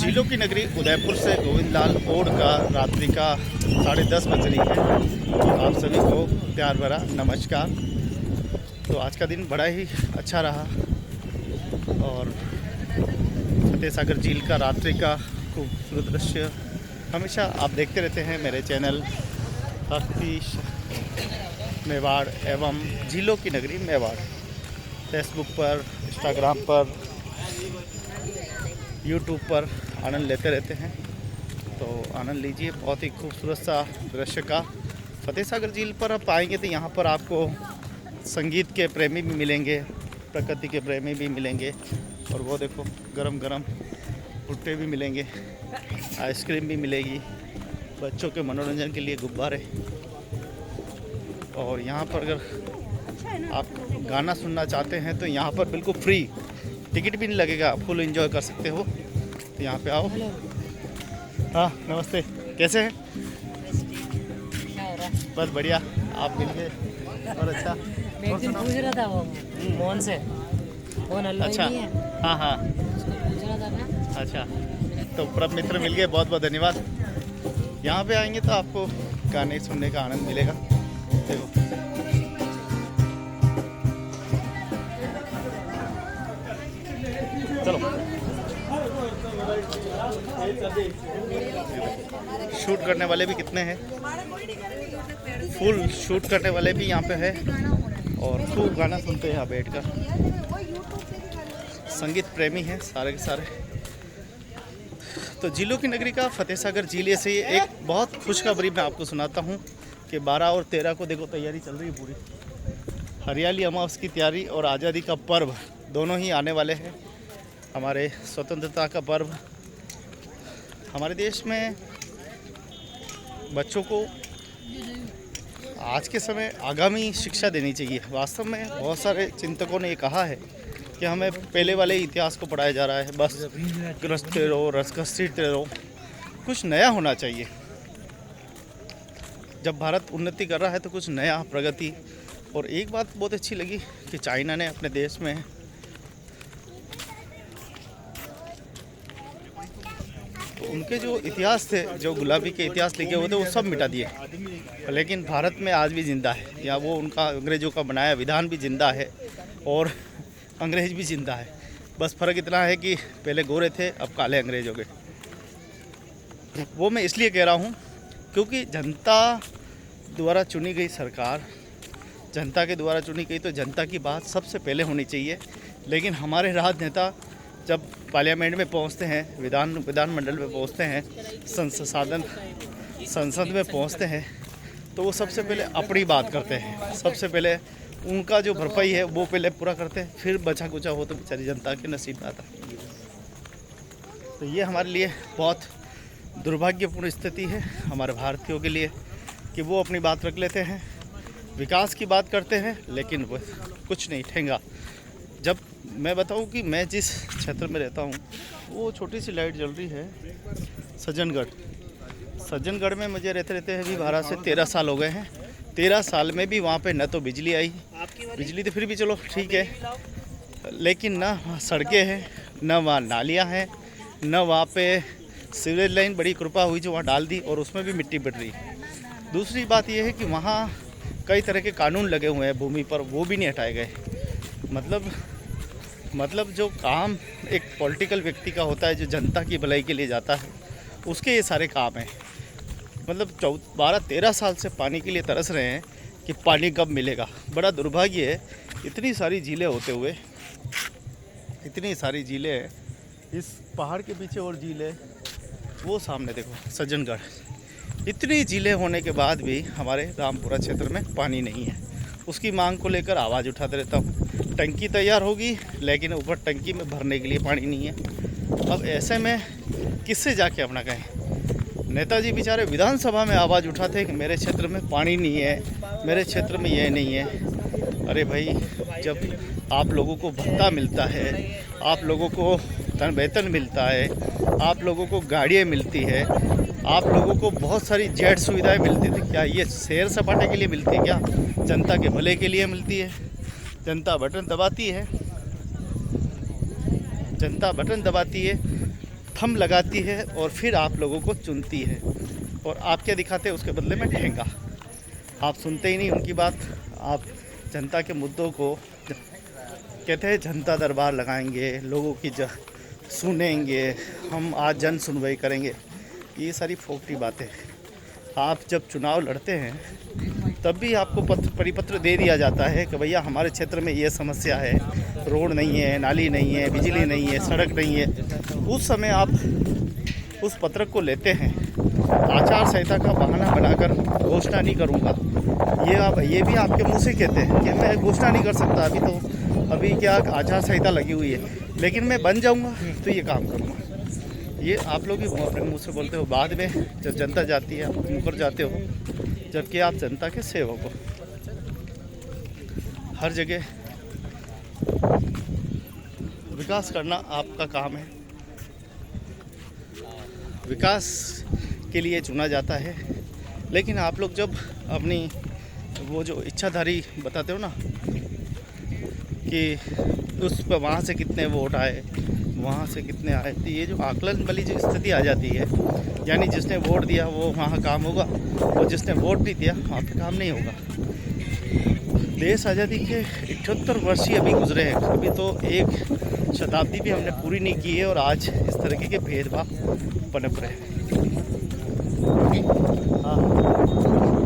झीलों की नगरी उदयपुर से गोविंदलाल ओड का रात्रि का 10:30 बज रही है। तो आप सभी को प्यार भरा नमस्कार। तो आज का दिन बड़ा ही अच्छा रहा और फतेह सागर झील का रात्रि का खूबसूरत दृश्य हमेशा आप देखते रहते हैं मेरे चैनल भक्ति मेवाड़ एवं झीलों की नगरी मेवाड़। फेसबुक पर, इंस्टाग्राम पर, यूट्यूब पर आनंद लेते रहते हैं। तो आनंद लीजिए बहुत ही खूबसूरत सा दृश्य का। फतेह सागर झील पर आप आएंगे तो यहाँ पर आपको संगीत के प्रेमी भी मिलेंगे, प्रकृति के प्रेमी भी मिलेंगे और वो देखो गरम गरम भुट्टे भी मिलेंगे, आइसक्रीम भी मिलेगी, बच्चों के मनोरंजन के लिए गुब्बारे। और यहाँ पर अगर आप गाना सुनना चाहते हैं तो यहाँ पर बिल्कुल फ्री, टिकट भी नहीं लगेगा, फुल एंजॉय कर सकते हो। तो यहाँ पे आओ। हाँ नमस्ते, कैसे हैं? बस बढ़िया, आप मिल गए और अच्छा। मैं एक दिन पूछ रहा था वो मोहन से, मोहन हलवाई अच्छा, नहीं है? हाँ हाँ उसको पूछ रहा था मैं। अच्छा, तो परम मित्र मिल गए, बहुत बहुत धन्यवाद। यहाँ पे आएंगे तो आपको गाने सुनने का आनंद मिलेगा। देखो चलो, शूट करने वाले भी कितने हैं, फुल शूट करने वाले भी यहाँ पे है और खूब गाना सुनते हैं यहाँ बैठकर। संगीत प्रेमी हैं सारे के सारे। तो झीलों की नगरी का फतेह सागर झील से एक बहुत खुशखबरी मैं आपको सुनाता हूँ कि 12 और 13 को देखो तैयारी चल रही है पूरी। हरियाली अमावस की तैयारी और आज़ादी का पर्व दोनों ही आने वाले हैं। हमारे स्वतंत्रता का पर्व। हमारे देश में बच्चों को आज के समय आगामी शिक्षा देनी चाहिए। वास्तव में बहुत सारे चिंतकों ने ये कहा है कि हमें पहले वाले इतिहास को पढ़ाया जा रहा है, बस ग्रसते रहो, घसीटते रहो। कुछ नया होना चाहिए। जब भारत उन्नति कर रहा है तो कुछ नया, प्रगति। और एक बात बहुत अच्छी लगी कि चाइना ने अपने देश में तो उनके जो इतिहास थे, जो गुलाबी के इतिहास लिखे हुए थे, वो सब मिटा दिए। लेकिन भारत में आज भी जिंदा है, या वो उनका अंग्रेज़ों का बनाया विधान भी जिंदा है और अंग्रेज़ भी जिंदा है। बस फ़र्क इतना है कि पहले गोरे थे, अब काले अंग्रेज हो गए। वो मैं इसलिए कह रहा हूँ क्योंकि जनता द्वारा चुनी गई सरकार, जनता के द्वारा चुनी गई, तो जनता की बात सबसे पहले होनी चाहिए। लेकिन हमारे राजनेता जब पार्लियामेंट में पहुंचते हैं, विधानमंडल में पहुंचते हैं, संसद में पहुंचते हैं, तो वो सबसे पहले अपनी बात करते हैं। सबसे पहले उनका जो भरपाई है वो पहले पूरा करते हैं, फिर बचा कुचा हो तो बेचारी जनता के नसीब में आता। तो ये हमारे लिए बहुत दुर्भाग्यपूर्ण स्थिति है हमारे भारतीयों के लिए कि वो अपनी बात रख लेते हैं, विकास की बात करते हैं, लेकिन वो कुछ नहीं ठेंगा। जब मैं बताऊं कि मैं जिस क्षेत्र में रहता हूं, वो छोटी सी लाइट जल रही है सज्जनगढ़ में मुझे रहते रहते हैं अभी 12 से 13 साल हो गए हैं। 13 साल में भी वहाँ पे न तो बिजली आई, बिजली तो फिर भी चलो ठीक है, लेकिन ना वहाँ सड़कें हैं, न वहाँ नालियाँ हैं, न वहाँ पे सीवरेज लाइन। बड़ी कृपा हुई जो वहाँ डाल दी और उसमें भी मिट्टी पड़ रही। दूसरी बात यह है कि वहाँ कई तरह के कानून लगे हुए हैं भूमि पर, वो भी नहीं हटाए गए। मतलब जो काम एक पॉलिटिकल व्यक्ति का होता है, जो जनता की भलाई के लिए जाता है, उसके ये सारे काम हैं। मतलब 12-13 साल से पानी के लिए तरस रहे हैं कि पानी कब मिलेगा। बड़ा दुर्भाग्य है, इतनी सारी झीलें होते हुए, इतनी सारी झीलें हैं, इस पहाड़ के पीछे और झील है, वो सामने देखो सज्जनगढ़। इतनी झीलें होने के बाद भी हमारे रामपुरा क्षेत्र में पानी नहीं है। उसकी मांग को लेकर आवाज़ उठाते रहता हूँ। टंकी तैयार होगी लेकिन ऊपर टंकी में भरने के लिए पानी नहीं है। अब ऐसे में किससे जाके अपना कहें? नेताजी बेचारे विधानसभा में आवाज़ उठाते हैं कि मेरे क्षेत्र में पानी नहीं है, मेरे क्षेत्र में यह नहीं है। अरे भाई, जब आप लोगों को भत्ता मिलता है, आप लोगों को वेतन मिलता है, आप लोगों को गाड़ियाँ मिलती है, आप लोगों को बहुत सारी जेट सुविधाएं मिलती थी, क्या ये सैर सपाटे के लिए मिलती है? क्या जनता के भले के लिए मिलती है? जनता बटन दबाती है, जनता बटन दबाती है थंब लगाती है और फिर आप लोगों को चुनती है। और आप क्या दिखाते हैं उसके बदले में? ठेंगा। आप सुनते ही नहीं उनकी बात। आप जनता के मुद्दों को कहते हैं जनता दरबार लगाएंगे, लोगों की सुनेंगे, हम आज जन सुनवाई करेंगे। ये सारी फोकटी बातें। आप जब चुनाव लड़ते हैं तब भी आपको परिपत्र दे दिया जाता है कि भैया हमारे क्षेत्र में ये समस्या है, रोड नहीं है, नाली नहीं है, बिजली नहीं है, सड़क नहीं है। उस समय आप उस पत्रक को लेते हैं, आचार संहिता का बहाना बनाकर घोषणा नहीं करूँगा। ये भी आपके मुंह से कहते हैं कि मैं घोषणा नहीं कर सकता, अभी क्या आचार संहिता लगी हुई है, लेकिन मैं बन जाऊँगा तो ये काम करूँगा। ये आप लोग भी अपने मुँह से बोलते हो, बाद में जब जनता जाती है आप मुकर जाते हो, जबकि आप जनता के सेवक हो। हर जगह विकास करना आपका काम है, विकास के लिए चुना जाता है। लेकिन आप लोग जब अपनी वो जो इच्छाधारी बताते हो ना कि उस पर वहाँ से कितने वोट आए, वहाँ से कितने आए, तो ये जो आकलन वाली जो स्थिति आ जाती है, यानी जिसने वोट दिया वो वहाँ काम होगा और जिसने वोट नहीं दिया वहाँ पे काम नहीं होगा। देश आज़ादी के 78 वर्ष ही अभी गुजरे हैं, अभी तो एक शताब्दी भी हमने पूरी नहीं की है और आज इस तरीके के भेदभाव पनप रहे हैं। हाँ,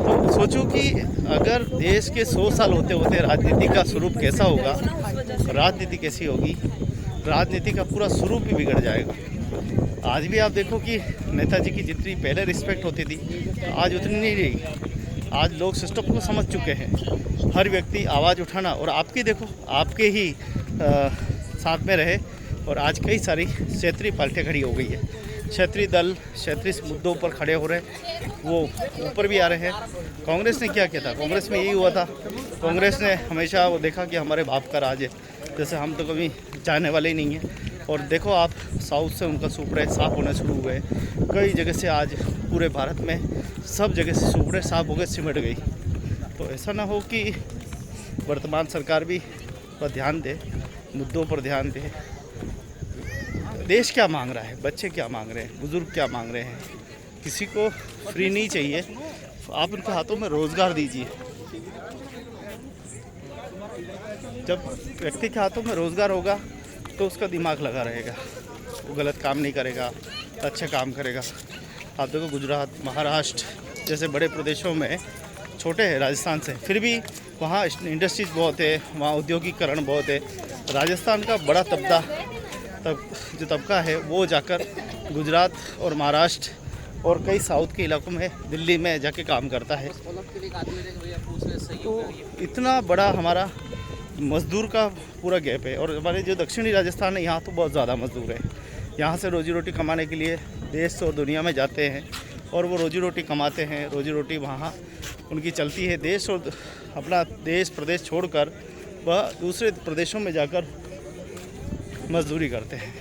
तो सोचो कि अगर देश के 100 साल होते होते राजनीति का स्वरूप कैसा होगा, राजनीति कैसी होगी, राजनीति का पूरा स्वरूप भी बिगड़ जाएगा। आज भी आप देखो कि नेताजी की जितनी पहले रिस्पेक्ट होती थी आज उतनी नहीं रही। आज लोग सिस्टम को समझ चुके हैं, हर व्यक्ति आवाज़ उठाना, और आपके देखो आपके ही साथ में रहे और आज कई सारी क्षेत्रीय पार्टियाँ खड़ी हो गई है। क्षेत्रीय दल क्षेत्रीय मुद्दों पर खड़े हो रहे हैं, वो ऊपर भी आ रहे हैं। कांग्रेस ने क्या किया था? कांग्रेस में यही हुआ था, कांग्रेस ने हमेशा वो देखा कि हमारे बाप का राज है, जैसे हम तो कभी जाने वाले ही नहीं हैं। और देखो आप साउथ से उनका सुपड़े साफ होने शुरू हुए, कई जगह से आज पूरे भारत में सब जगह से सुपड़े साफ हो गए, सिमट गई। तो ऐसा ना हो कि वर्तमान सरकार भी पर ध्यान दे, मुद्दों पर ध्यान दे। देश क्या मांग रहा है, बच्चे क्या मांग रहे हैं, बुजुर्ग क्या मांग रहे हैं। किसी को फ्री नहीं चाहिए, आप उनके हाथों में रोज़गार दीजिए। जब व्यक्ति के हाथों में रोज़गार होगा तो उसका दिमाग लगा रहेगा, वो गलत काम नहीं करेगा, अच्छे काम करेगा। आप देखो गुजरात, महाराष्ट्र जैसे बड़े प्रदेशों में, छोटे हैं राजस्थान से, फिर भी वहाँ इंडस्ट्रीज बहुत है, वहाँ औद्योगिकरण बहुत है। राजस्थान का बड़ा जो तबका है वो जाकर गुजरात और महाराष्ट्र और कई साउथ के इलाकों में, दिल्ली में जाके काम करता है। तो इतना बड़ा हमारा मज़दूर का पूरा गैप है। और हमारे जो दक्षिणी राजस्थान है यहाँ तो बहुत ज़्यादा मज़दूर है, यहाँ से रोजी रोटी कमाने के लिए देश और दुनिया में जाते हैं और वो रोजी रोटी कमाते हैं, रोजी रोटी वहाँ उनकी चलती है। देश और अपना देश प्रदेश छोड़कर वह दूसरे प्रदेशों में जाकर मजदूरी करते हैं।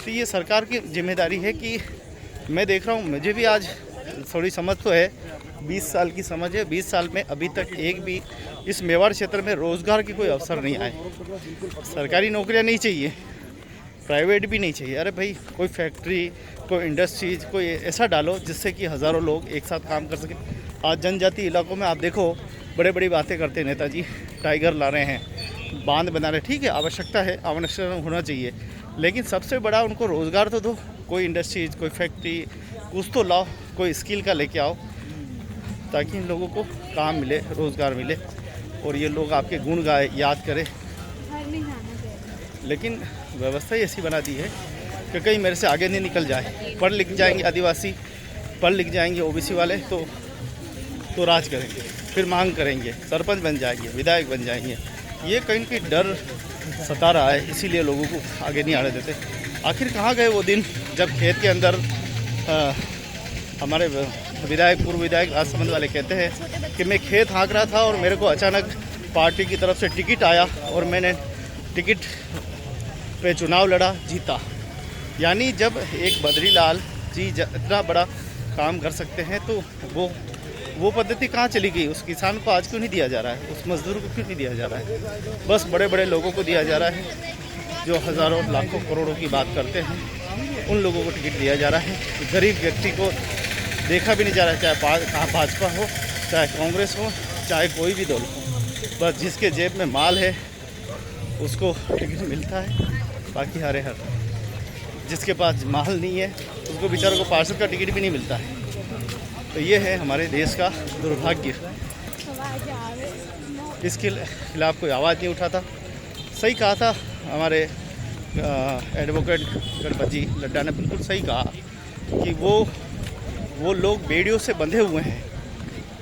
तो ये सरकार की जिम्मेदारी है कि मैं देख रहा हूँ, मुझे भी आज थोड़ी समझ तो है, 20 साल की समझ है, 20 साल में अभी तक एक भी इस मेवाड़ क्षेत्र में रोज़गार की कोई अवसर नहीं आए। सरकारी नौकरियां नहीं चाहिए, प्राइवेट भी नहीं चाहिए। अरे भाई कोई फैक्ट्री, कोई इंडस्ट्रीज, कोई ऐसा डालो जिससे कि हज़ारों लोग एक साथ काम कर सकें। आज जनजाति इलाकों में आप देखो बड़े बड़ी बातें करते हैं नेताजी, टाइगर ला रहे हैं, बांध बना रहे, ठीक है आवश्यकता है, आवश्यकता होना चाहिए, लेकिन सबसे बड़ा उनको रोज़गार तो दो। कोई इंडस्ट्रीज, कोई फैक्ट्री, कुछ तो लाओ, कोई स्किल का लेके आओ ताकि इन लोगों को काम मिले, रोज़गार मिले और ये लोग आपके गुण गाए, याद करें। लेकिन व्यवस्था ही ऐसी बना दी है कि कहीं मेरे से आगे नहीं निकल जाए। पढ़ लिख जाएंगे आदिवासी, पढ़ लिख जाएंगे ओबीसी वाले तो राज करेंगे, फिर मांग करेंगे, सरपंच बन जाएंगे, विधायक बन जाएंगे। ये कहीं की डर सता रहा है, इसीलिए लोगों को आगे नहीं आने देते। आखिर कहाँ गए वो दिन जब खेत के अंदर हमारे विधायक, पूर्व विधायक राजसमंद वाले कहते हैं कि मैं खेत हाँक रहा था और मेरे को अचानक पार्टी की तरफ से टिकट आया और मैंने टिकट पे चुनाव लड़ा, जीता। यानी जब एक बद्रीलाल जी इतना बड़ा काम कर सकते हैं तो वो पद्धति कहाँ चली गई? उस किसान को आज क्यों नहीं दिया जा रहा है? उस मजदूर को क्यों नहीं दिया जा रहा है? बस बड़े बड़े लोगों को दिया जा रहा है जो हज़ारों लाखों करोड़ों की बात करते हैं। उन लोगों को टिकट दिया जा रहा है। तो गरीब व्यक्ति को देखा भी नहीं जा रहा है, चाहे भाजपा हो, चाहे कांग्रेस हो, चाहे कोई भी दल हो। बस जिसके जेब में माल है उसको टिकट मिलता है, बाकी हरे हर जिसके पास माल नहीं है उसको बेचारों को पार्षद का टिकट भी नहीं मिलता है। तो ये है हमारे देश का दुर्भाग्य। इसके खिलाफ कोई आवाज़ नहीं उठाता। सही कहा था हमारे एडवोकेट गणपत जी लड्डा ने, बिल्कुल सही कहा कि वो लोग बेड़ियों से बंधे हुए हैं,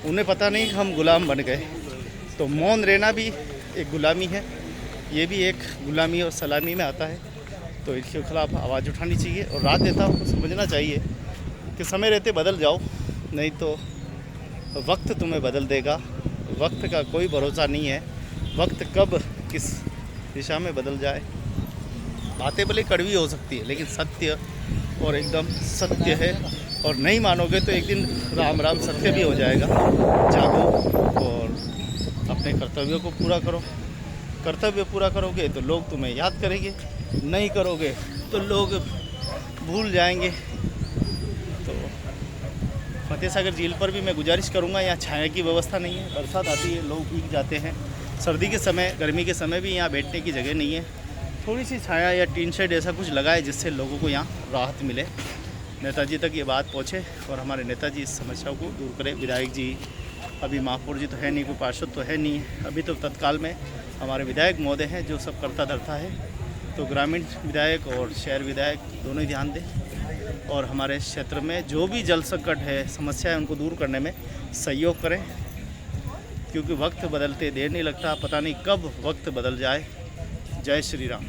उन्हें पता नहीं कि हम गुलाम बन गए। तो मौन रहना भी एक गुलामी है, ये भी एक गुलामी और सलामी में आता है। तो इसके खिलाफ आवाज़ उठानी चाहिए और रात नेताओं को समझना चाहिए कि समय रहते बदल जाओ, नहीं तो वक्त तुम्हें बदल देगा। वक्त का कोई भरोसा नहीं है, वक्त कब किस दिशा में बदल जाए। बातें भले कड़वी हो सकती है लेकिन सत्य और एकदम सत्य है, और नहीं मानोगे तो एक दिन राम राम सत्य भी हो जाएगा। जागो और अपने कर्तव्यों को पूरा करो। कर्तव्य पूरा करोगे तो लोग तुम्हें याद करेंगे, नहीं करोगे तो लोग भूल जाएंगे। तो फतेह सागर झील पर भी मैं गुजारिश करूंगा, यहाँ छाया की व्यवस्था नहीं है, बरसात आती है लोग भीग जाते हैं। सर्दी के समय, गर्मी के समय भी यहाँ बैठने की जगह नहीं है। थोड़ी सी छाया या टीन शेड ऐसा कुछ लगाए जिससे लोगों को यहाँ राहत मिले। नेताजी तक ये बात पहुँचे और हमारे नेताजी इस समस्या को दूर करें। विधायक जी, अभी महापौर जी तो है नहीं, कोई पार्षद तो है नहीं, अभी तो तत्काल में हमारे विधायक महोदय हैं जो सब करता धरता है। तो ग्रामीण विधायक और शहर विधायक दोनों ही ध्यान दें और हमारे क्षेत्र में जो भी जल संकट है, समस्या है, उनको दूर करने में सहयोग करें, क्योंकि वक्त बदलते देर नहीं लगता, पता नहीं कब वक्त बदल जाए। जय श्री राम।